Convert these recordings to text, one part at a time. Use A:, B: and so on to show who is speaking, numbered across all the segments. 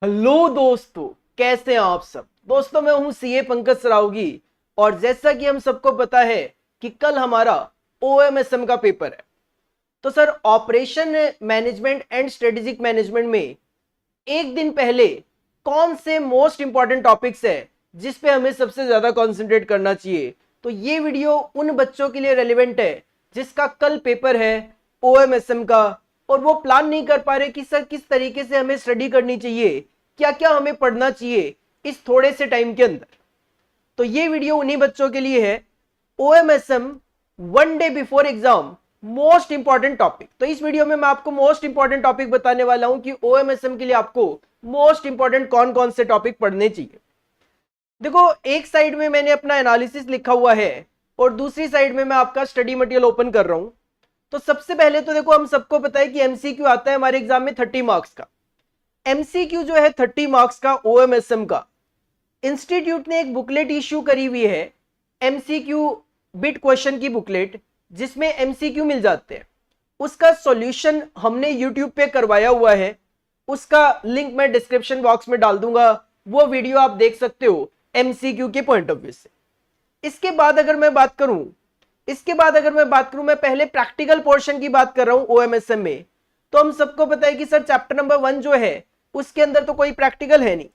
A: Hello दोस्तों, कैसे हैं आप सब। दोस्तों मैं हूं सीए पंकज सरावगी और जैसा कि हम सबको पता है कि कल हमारा ओएमएसएम का पेपर है। तो sir operation management and strategic management में एक दिन पहले कौन से मोस्ट इंपॉर्टेंट टॉपिक्स है जिस पे हमें सबसे ज्यादा कंसंट्रेट करना चाहिए। तो ये वीडियो उन बच्चों के लिए रेलेवेंट है जिसका कल पेपर है ओएमएसएम का और वो प्लान नहीं कर पा रहे कि सर किस तरीके से हमें स्टडी करनी चाहिए, क्या क्या हमें पढ़ना चाहिए इस थोड़े से टाइम के अंदर। तो ये वीडियो उन्हीं बच्चों के लिए है। OMSM one day before exam most important topic. तो इस वीडियो में मैं आपको मोस्ट इंपॉर्टेंट टॉपिक बताने वाला हूं कि ओएमएसएम के लिए आपको मोस्ट इंपॉर्टेंट कौन कौन से टॉपिक पढ़ने चाहिए। देखो एक साइड में मैंने अपना एनालिसिस लिखा हुआ है और दूसरी साइड में मैं आपका स्टडी मटेरियल ओपन कर रहा हूं। तो सबसे पहले तो देखो हम सबको पता है कि एमसीक्यू आता है हमारे एग्जाम में 30 मार्क्स का। एमसीक्यू जो है 30 मार्क्स का ओएमएसएम का, इंस्टीट्यूट ने एक बुकलेट इश्यू करी हुई है एमसीक्यू बिट क्वेश्चन की बुकलेट, जिसमें एमसीक्यू मिल जाते हैं। उसका सॉल्यूशन हमने यूट्यूब पे करवाया हुआ है, उसका लिंक मैं डिस्क्रिप्शन बॉक्स में डाल दूंगा, वो वीडियो आप देख सकते हो एमसीक्यू के पॉइंट ऑफ व्यू से। इसके बाद अगर मैं बात करूं मैं पहले प्रैक्टिकल पोर्शन की बात कर रहा हूं ओएमएसएम में। तो हम सबको पता है कि सर चैप्टर नंबर 1 जो है उसके अंदर तो कोई प्रैक्टिकल है नहीं।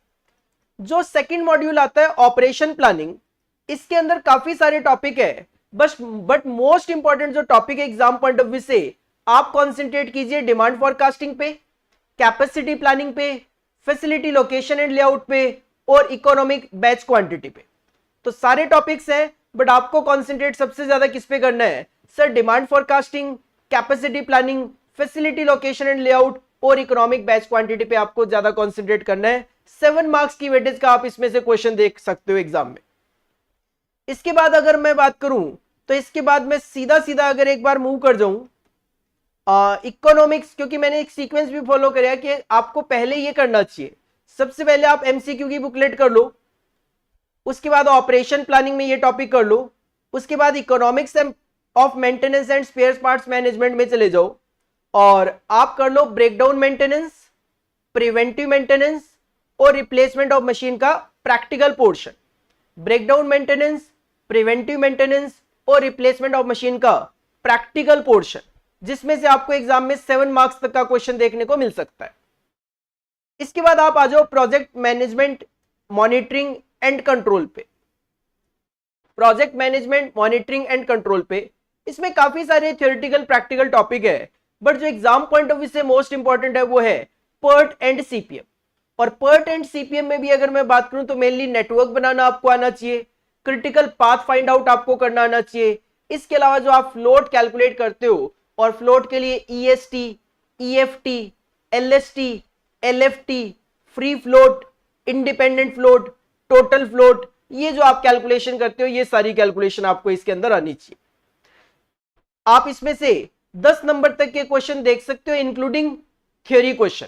A: जो सेकंड मॉड्यूल आता है ऑपरेशन प्लानिंग, इसके अंदर काफी सारे टॉपिक है, बट मोस्ट इंपॉर्टेंट जो टॉपिक है एग्जाम पॉइंट ऑफ व्यू से आप कॉन्सेंट्रेट कीजिए डिमांड फॉरकास्टिंग पे, कैपेसिटी प्लानिंग पे, फैसिलिटी लोकेशन एंड लेआउट पे और इकोनॉमिक बैच क्वांटिटी पे। तो सारे टॉपिक्स हैं, बट आपको कॉन्सेंट्रेट सबसे ज्यादा किस पे करना है sir, demand forecasting, capacity planning, facility location and layout और इकोनॉमिक बैच क्वांटिटी पे आपको ज्यादा कॉन्सेंट्रेट करना है। 7 मार्क्स की वेटेज का आप इसमें से क्वेश्चन देख सकते हो एग्जाम में। इसके बाद अगर मैं बात करूं तो इसके बाद मैं सीधा सीधा अगर एक बार मूव कर जाऊं इकोनॉमिक्स, क्योंकि मैंने एक सीक्वेंस भी फॉलो किया कि आपको पहले ये करना चाहिए। सबसे पहले आप एमसीक्यू की बुकलेट कर लो, उसके बाद ऑपरेशन प्लानिंग में ये टॉपिक कर लो, उसके बाद economics of maintenance and spare parts management में चले जाओ और आप कर लो ब्रेकडाउन मेंटेनेंस, प्रिवेंटिव मेंटेनेंस और रिप्लेसमेंट ऑफ मशीन का practical portion. Breakdown maintenance, preventive maintenance और रिप्लेसमेंट ऑफ मशीन का प्रैक्टिकल पोर्शन, जिसमें से आपको एग्जाम में 7 मार्क्स तक का क्वेश्चन देखने को मिल सकता है। इसके बाद आप आ जाओ project management monitoring and control पे। Project management monitoring and control पे इसमें काफी सारे थियोरेटिकल प्रैक्टिकल टॉपिक है, बट जो एग्जाम पॉइंट ऑफ व्यू से मोस्ट इंपॉर्टेंट है वो है पर्ट एंड सीपीएम। और पर्ट एंड सीपीएम में भी अगर मैं बात करूं तो मेनली नेटवर्क बनाना आपको आना चाहिए, क्रिटिकल पाथ फाइंड आउट आपको करना आना चाहिए। इसके अलावा जो आप फ्लोट कैलकुलेट करते हो और फ्लोट के लिए EST, EFT, LST, LFT, free float, independent float, total float, ये जो आप कैलकुलेशन करते हो ये सारी कैलकुलेशन आपको इसके अंदर आनी चाहिए। आप इसमें से 10 नंबर तक के क्वेश्चन देख सकते हो इंक्लूडिंग थ्योरी क्वेश्चन,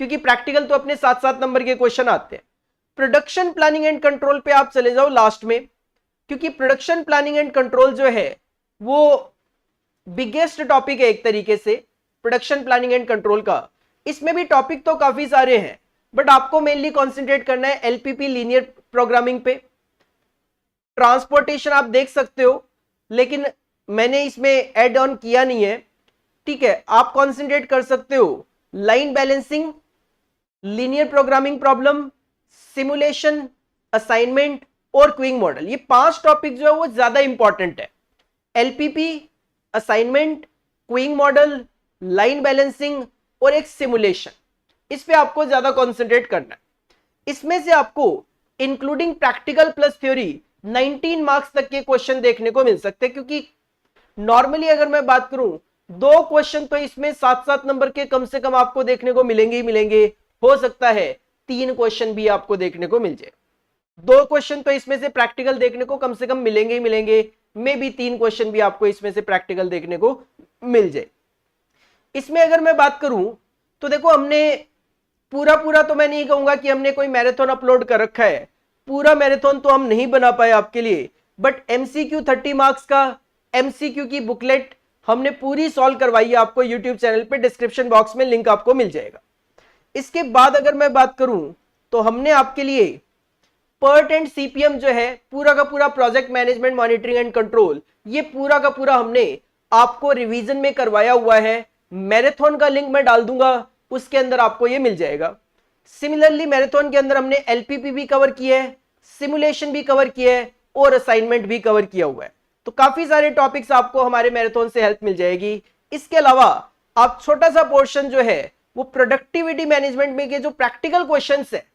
A: क्योंकि प्रैक्टिकल तो अपने 7-7 नंबर के क्वेश्चन आते हैं। प्रोडक्शन प्लानिंग एंड कंट्रोल पे आप चले जाओ लास्ट में, क्योंकि प्रोडक्शन प्लानिंग एंड कंट्रोल जो है वो बिगेस्ट टॉपिक है एक तरीके से प्रोडक्शन प्लानिंग एंड कंट्रोल का। इसमें भी टॉपिक तो काफी सारे हैं, बट आपको मेनली कॉन्सेंट्रेट करना है एलपीपी लीनियर प्रोग्रामिंग पे। ट्रांसपोर्टेशन आप देख सकते हो, लेकिन मैंने इसमें ऐड ऑन किया नहीं है, ठीक है। आप कॉन्सेंट्रेट कर सकते हो line balancing, linear programming problem, simulation, assignment और क्विंग मॉडल। ये 5 टॉपिक जो है वो ज्यादा इंपॉर्टेंट है। LPP, assignment, Qing model, line balancing और एक सिमुलेशन, इस पे आपको ज्यादा कॉन्सेंट्रेट करना है। इसमें से आपको including practical plus theory 19 marks तक के क्वेश्चन देखने को मिल सकते हैं, क्योंकि नॉर्मली अगर मैं बात करूं 2 क्वेश्चन तो इसमें 7-7 नंबर के कम से कम आपको देखने को मिलेंगे ही मिलेंगे। हो सकता है 3 क्वेश्चन भी आपको देखने को मिल जाए। 2 क्वेश्चन तो इसमें से प्रैक्टिकल देखने को कम से कम मिलेंगे ही मिलेंगे, मे बी 3 क्वेश्चन भी आपको इसमें से प्रैक्टिकल देखने को मिल जाए। इसमें अगर मैं बात करूं तो देखो हमने पूरा तो मैं नहीं कहूंगा कि हमने कोई मैराथन अपलोड कर रखा है, पूरा मैराथन तो हम नहीं बना पाए आपके लिए, बट एमसीक्यू 30 मार्क्स का एमसीक्यू की बुकलेट हमने पूरी सॉल्व करवाई है आपको यूट्यूब चैनल पे, डिस्क्रिप्शन बॉक्स में लिंक आपको मिल जाएगा। इसके बाद अगर मैं बात करूं तो हमने आपके लिए पर्ट एंड सीपीएम जो है पूरा का पूरा project management monitoring and control, ये पूरा का पूरा हमने आपको रिवीजन में करवाया हुआ है। मैराथन का लिंक मैं डाल दूंगा, उसके अंदर आपको ये मिल जाएगा। सिमिलरली मैराथन के अंदर हमने एलपीपी भी कवर किया है, सिमुलेशन भी कवर किया है और असाइनमेंट भी कवर किया हुआ है। तो काफी सारे टॉपिक्स आपको हमारे मैराथन से हेल्प मिल जाएगी। इसके अलावा आप छोटा सा पोर्शन जो है वो प्रोडक्टिविटी मैनेजमेंट में के जो प्रैक्टिकल क्वेश्चंस है,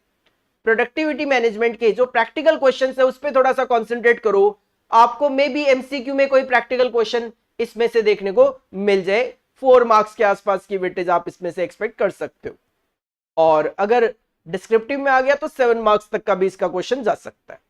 A: प्रोडक्टिविटी मैनेजमेंट के जो प्रैक्टिकल क्वेश्चंस है उस पर थोड़ा सा कॉन्सेंट्रेट करो। आपको मे बी एमसीक्यू में कोई प्रैक्टिकल क्वेश्चन इसमें से देखने को मिल जाए, 4 मार्क्स के आसपास की वेटेज आप इसमें से एक्सपेक्ट कर सकते हो। और अगर डिस्क्रिप्टिव में आ गया तो 7 मार्क्स तक का भी इसका क्वेश्चन जा सकता है।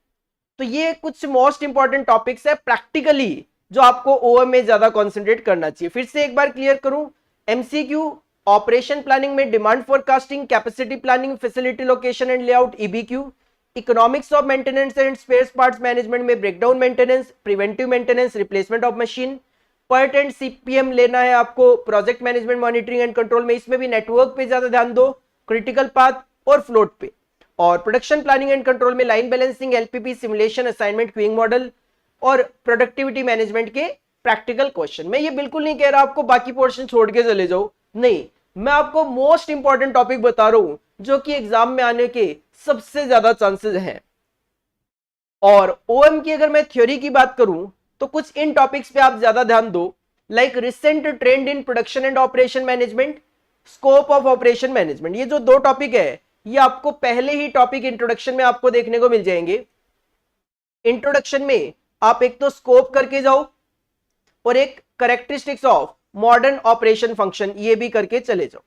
A: तो ये कुछ मोस्ट इंपॉर्टेंट टॉपिक्स है प्रैक्टिकली जो आपको ओएम में ज्यादा कॉन्सेंट्रेट करना चाहिए। फिर से एक बार क्लियर करूं, एमसीक्यू ऑपरेशन प्लानिंग में demand forecasting, capacity planning, facility location and layout EBQ, economics of maintenance and spare parts management में breakdown maintenance, preventive maintenance, replacement of machine. PERT and CPM लेना है आपको project management monitoring and control में, इसमें भी network पे ज्यादा ध्यान दो, क्रिटिकल पाथ और फ्लोट पे। और प्रोडक्शन प्लानिंग एंड कंट्रोल में line balancing, LPP, simulation, assignment, queuing model और प्रोडक्टिविटी मैनेजमेंट के प्रैक्टिकल क्वेश्चन। मैं ये बिल्कुल नहीं कह रहा आपको बाकी पोर्शन छोड़ के चले जाओ, नहीं, मैं आपको मोस्ट इंपॉर्टेंट टॉपिक बता रहा हूं जो कि एग्जाम में आने के सबसे ज्यादा चांसेस हैं। और ओएम की अगर मैं थ्योरी की बात करूं तो कुछ इन टॉपिक्स पे आप ज्यादा ध्यान दो, like recent trend in production and operation management, scope of operation management. ये जो 2 टॉपिक है ये आपको पहले ही टॉपिक इंट्रोडक्शन में आपको देखने को मिल जाएंगे। इंट्रोडक्शन में आप एक तो स्कोप करके जाओ और एक characteristics of modern operation function ये भी करके चले जाओ।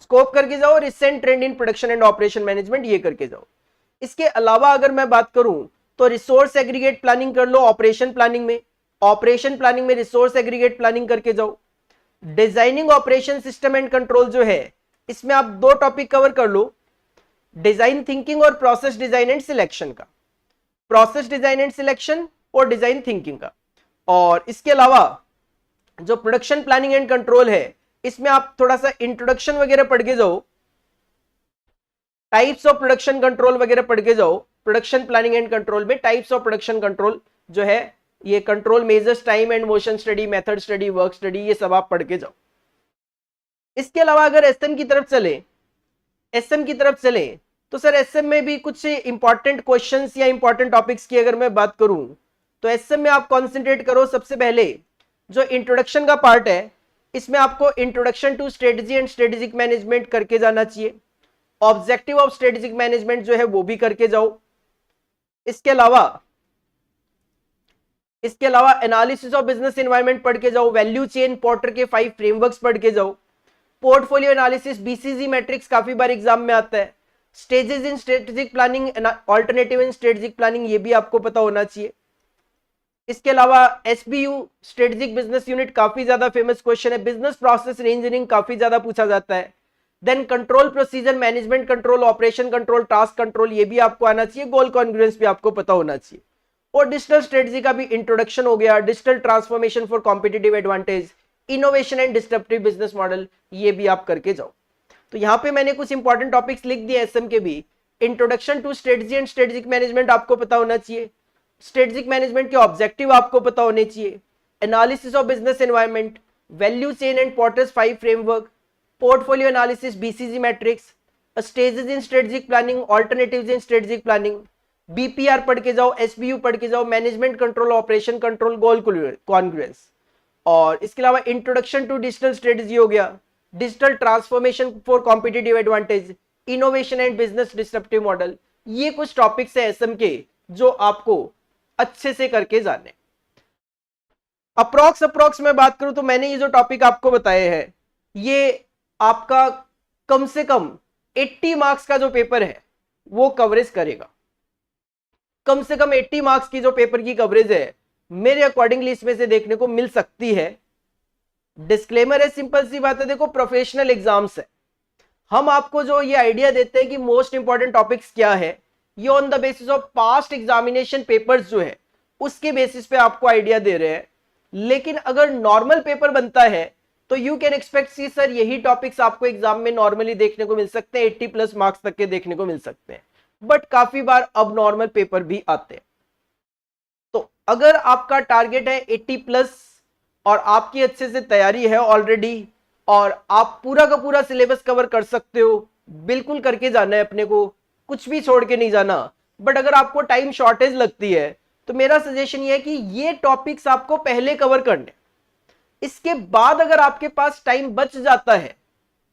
A: स्कोप करके जाओ, recent trend in production and operation management ये करके जाओ। इसके अलावा अगर मैं बात करूं तो रिसोर्स एग्रीगेट प्लानिंग कर लो ऑपरेशन प्लानिंग में, ऑपरेशन प्लानिंग में रिसोर्स एग्रीगेट प्लानिंग करके जाओ। Designing operation system and control जो है इसमें आप 2 टॉपिक कवर कर लो, डिजाइन थिंकिंग और प्रोसेस डिजाइन एंड सिलेक्शन का, प्रोसेस डिजाइन एंड सिलेक्शन और डिजाइन थिंकिंग का। और इसके अलावा जो प्रोडक्शन प्लानिंग एंड कंट्रोल है इसमें आप थोड़ा सा इंट्रोडक्शन वगैरह पढ़ के जाओ, टाइप्स ऑफ प्रोडक्शन कंट्रोल वगैरह पढ़ के जाओ। प्रोडक्शन प्लानिंग एंड कंट्रोल में टाइप्स ऑफ प्रोडक्शन कंट्रोल जो है ये control measures, time and motion study, method study, work study, ये सब आप पढ़ के जाओ। इसके अलावा अगर एसएम की तरफ चले तो सर एसएम में भी कुछ इंपॉर्टेंट क्वेश्चंस या इंपॉर्टेंट टॉपिक्स की अगर मैं बात करूं तो एसएम में आप कंसंट्रेट करो। सबसे पहले जो इंट्रोडक्शन का पार्ट है इसमें आपको introduction to strategy and strategic management करके जाना चाहिए। ऑब्जेक्टिव ऑफ स्ट्रेटेजिक मैनेजमेंट जो है वो भी करके जाओ। इसके अलावा एनालिसिस ऑफ बिजनेस एनवायरनमेंट पढ़ के जाओ। वैल्यू चेन पोर्टर के 5 फ्रेमवर्क्स पढ़ के जाओ। पोर्टफोलियो एनालिसिस, बीसीजी मैट्रिक्स काफी बार एग्जाम में आता है। Stages in strategic planning, alternative in strategic planning, ये भी आपको पता होना चाहिए। इसके अलावा एसबीयू स्ट्रेटेजिक बिजनेस यूनिट काफी ज्यादा फेमस क्वेश्चन है। बिजनेस प्रोसेस इंजीनियरिंग काफी ज्यादा पूछा जाता है। Then control procedure, management control, operation control, task control, ये भी आपको आना चाहिए। गोल कॉन्ग्रुएंस भी आपको पता होना चाहिए। और डिजिटल स्ट्रेटेजी का भी इंट्रोडक्शन हो गया। Digital transformation for competitive advantage, innovation and disruptive business model, ये भी आप करके जाओ। तो यहाँ पे मैंने कुछ इंपॉर्टेंट टॉपिक्स लिख दिए एसएम के भी। Introduction to strategy and strategic management आपको पता होना चाहिए। स्ट्रेटेजिक मैनेजमेंट के ऑब्जेक्टिव आपको पता होने चाहिए। Analysis of business environment, value chain and porters 5 framework, portfolio analysis, BCG matrix, stages in strategic planning, alternatives in strategic planning, BPR पढ़ के जाओ, एसबीयू पढ़ के जाओ, मैनेजमेंट कंट्रोल, ऑपरेशन कंट्रोल, गोल कॉन्ग्रुएंस। और इसके अलावा इंट्रोडक्शन टू डिजिटल स्ट्रेटेजी हो गया। Digital transformation for competitive advantage, innovation and business disruptive model, ये कुछ टॉपिक्स है एसएम के जो आपको अच्छे से करके जाने। अप्रॉक्स में बात करूं तो मैंने ये जो टॉपिक आपको बताए हैं ये आपका कम से कम 80 मार्क्स का जो पेपर है वो कवरेज करेगा। कम से कम 80 मार्क्स की जो पेपर की कवरेज है मेरे अकॉर्डिंगली इसमें से देखने को मिल सकती है। डिस्क्लेमर है, सिंपल सी बात है, देखो प्रोफेशनल एग्जाम्स है, हम आपको जो ये आइडिया देते हैं कि मोस्ट इंपॉर्टेंट टॉपिक्स क्या है, ये on the basis of past examination papers जो है उसके बेसिस पे आपको आइडिया दे रहे हैं। लेकिन अगर नॉर्मल पेपर बनता है तो you can expect see sir यही टॉपिक्स आपको एग्जाम में नॉर्मली देखने को मिल सकते हैं, 80+ मार्क्स तक के देखने को मिल सकते हैं, बट काफी बार अब नॉर्मल पेपर भी आते हैं। तो अगर आपका टारगेट है 80+ और आपकी अच्छे से तैयारी है ऑलरेडी और आप पूरा का पूरा सिलेबस कवर कर सकते हो, बिल्कुल करके जाना है अपने को, कुछ भी छोड़ के नहीं जाना। बट अगर आपको टाइम शॉर्टेज लगती है तो मेरा सजेशन ये है कि ये टॉपिक्स आपको पहले कवर करने, इसके बाद अगर आपके पास टाइम बच जाता है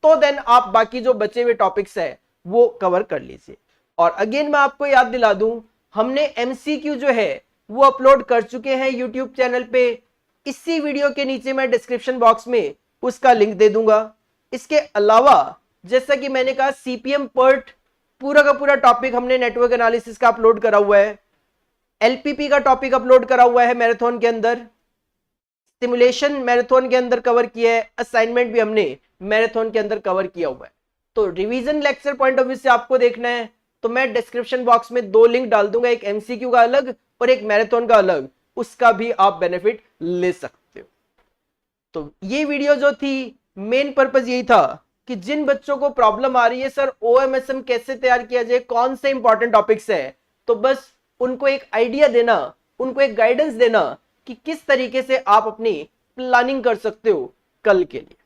A: तो देन आप बाकी जो बचे हुए टॉपिक्स है वो कवर कर लीजिए। और अगेन मैं आपको याद दिला दूं, हमने एमसीक्यू जो है वो अपलोड कर चुके हैं यूट्यूब चैनल पे, इसी वीडियो के नीचे मैं डिस्क्रिप्शन बॉक्स में उसका लिंक दे दूंगा। इसके अलावा जैसा कि मैंने कहा सीपीएम पर्ट पूरा का पूरा टॉपिक हमने नेटवर्क एनालिसिस का अपलोड करा हुआ है, एलपीपी का टॉपिक अपलोड करा हुआ है मैराथन के अंदर, सिमुलेशन मैराथन के अंदर कवर किया है, असाइनमेंट भी हमने मैराथन के अंदर कवर किया हुआ है। तो revision lecture point of view से आपको देखना है तो मैं डिस्क्रिप्शन बॉक्स में 2 लिंक डाल दूंगा, एक एमसीक्यू का अलग और एक मैराथन का अलग, उसका भी आप बेनिफिट ले सकते हो। तो ये वीडियो जो थी मेन पर्पस यही था कि जिन बच्चों को प्रॉब्लम आ रही है सर ओएमएसएम कैसे तैयार किया जाए, कौन से इंपॉर्टेंट टॉपिक्स है, तो बस उनको एक आइडिया देना, उनको एक गाइडेंस देना कि किस तरीके से आप अपनी प्लानिंग कर सकते हो कल के लिए।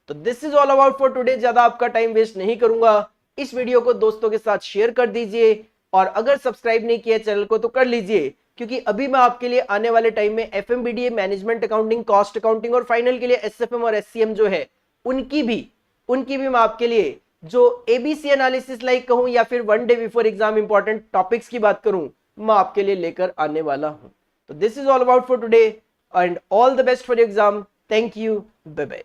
A: तो this is all about for today. ज्यादा आपका टाइम वेस्ट नहीं करूंगा, इस वीडियो को दोस्तों के साथ शेयर कर दीजिए और अगर सब्सक्राइब नहीं किया चैनल को तो कर लीजिए, क्योंकि अभी मैं आपके लिए आने वाले टाइम में एफएमबीडीए, मैनेजमेंट अकाउंटिंग, कॉस्ट अकाउंटिंग और फाइनल के लिए एसएफएम और एससीएम जो है उनकी भी मैं आपके लिए जो एबीसी एनालिसिस लाइक कहूं या फिर 1 day before exam important topics की बात करूं, मैं आपके लिए लेकर आने वाला हूं। तो this is all about for today and all the best for exam. Thank you, bye bye.